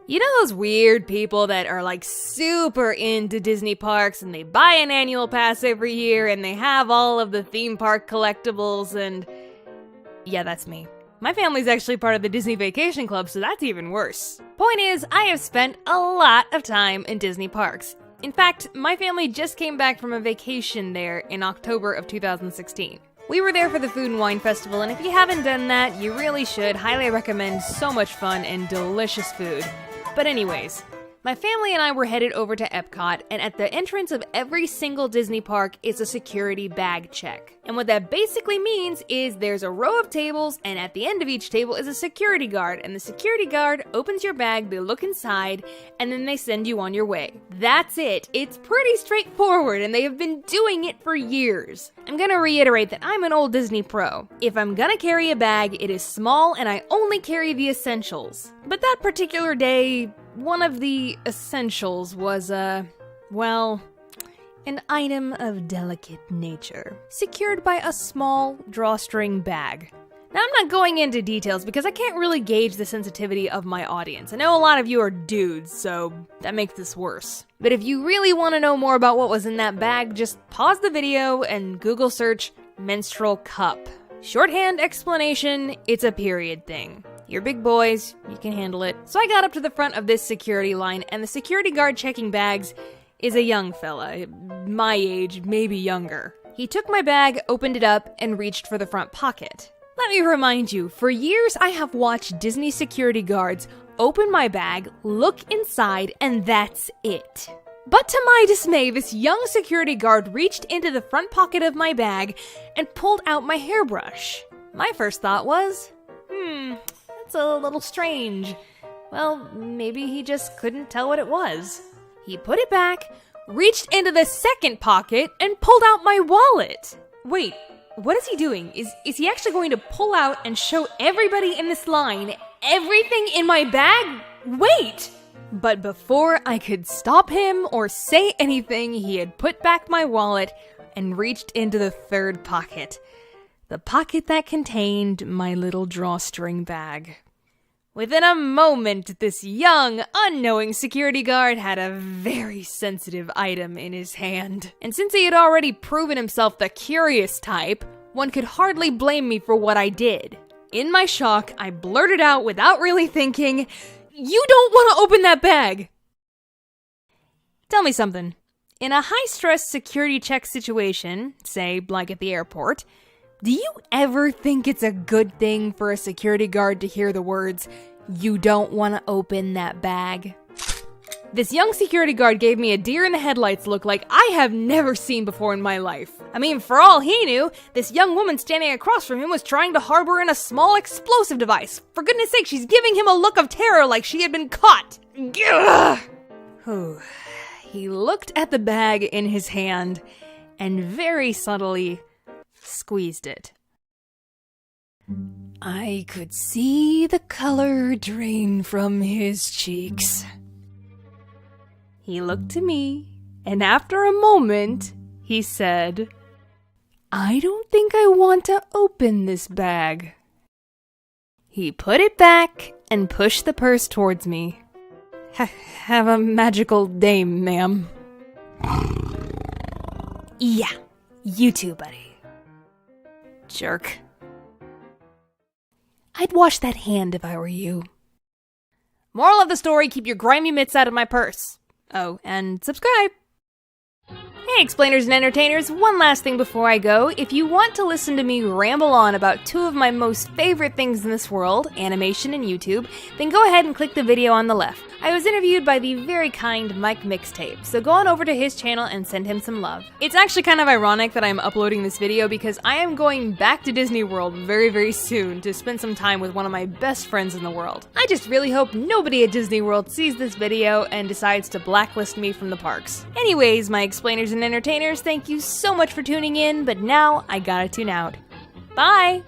You know those weird people that are like super into Disney parks and they buy an annual pass every year and they have all of the theme park collectibles and... Yeah, that's me. My family's actually part of the Disney Vacation Club, so that's even worse. Point is, I have spent a lot of time in Disney parks. In fact, my family just came back from a vacation there in October of 2016. We were there for the Food and Wine Festival, and if you haven't done that, you really should. Highly recommend. So much fun and delicious food. But anyways, my family and I were headed over to Epcot, and at the entrance of every single Disney park is a security bag check. And what that basically means is there's a row of tables, and at the end of each table is a security guard, and the security guard opens your bag, they look inside, and then they send you on your way. That's it. It's pretty straightforward, and they have been doing it for years. I'm gonna reiterate that I'm an old Disney pro. If I'm gonna carry a bag, it is small, and I only carry the essentials. But that particular day, one of the essentials was, well, an item of delicate nature, secured by a small drawstring bag. Now, I'm not going into details because I can't really gauge the sensitivity of my audience. I know a lot of you are dudes, so that makes this worse. But if you really want to know more about what was in that bag, just pause the video and Google search menstrual cup. Shorthand explanation, it's a period thing. You're big boys, you can handle it. So I got up to the front of this security line, and the security guard checking bags is a young fella, my age, maybe younger. He took my bag, opened it up, and reached for the front pocket. Let me remind you, for years I have watched Disney security guards open my bag, look inside, and that's it. But to my dismay, this young security guard reached into the front pocket of my bag and pulled out my hairbrush. My first thought was, that's a little strange. Well, maybe he just couldn't tell what it was. He put it back, reached into the second pocket, and pulled out my wallet. Wait, what is he doing? Is he actually going to pull out and show everybody in this line everything in my bag? Wait! But before I could stop him or say anything, he had put back my wallet and reached into the third pocket. The pocket that contained my little drawstring bag. Within a moment, this young, unknowing security guard had a very sensitive item in his hand. And since he had already proven himself the curious type, one could hardly blame me for what I did. In my shock, I blurted out without really thinking, "You don't want to open that bag!" Tell me something. In a high-stress security check situation, say, like at the airport, do you ever think it's a good thing for a security guard to hear the words, "You don't want to open that bag"? This young security guard gave me a deer in the headlights look like I have never seen before in my life. I mean, for all he knew, this young woman standing across from him was trying to harbor in a small explosive device. For goodness sake, she's giving him a look of terror like she had been caught. He looked at the bag in his hand and very subtly squeezed it. I could see the color drain from his cheeks. He looked to me, and after a moment, he said, "I don't think I want to open this bag." He put it back and pushed the purse towards me. Have a magical day, ma'am. Yeah, you too, buddy. Jerk. I'd wash that hand if I were you. Moral of the story, keep your grimy mitts out of my purse. Oh, and subscribe. Hey explainers and entertainers, one last thing before I go. If you want to listen to me ramble on about two of my most favorite things in this world, animation and YouTube, then go ahead and click the video on the left. I was interviewed by the very kind Mike Mixtape, so go on over to his channel and send him some love. It's actually kind of ironic that I'm uploading this video because I am going back to Disney World very, very soon to spend some time with one of my best friends in the world. I just really hope nobody at Disney World sees this video and decides to blacklist me from the parks. Anyways, my explainers and entertainers, thank you so much for tuning in, but now I gotta tune out. Bye!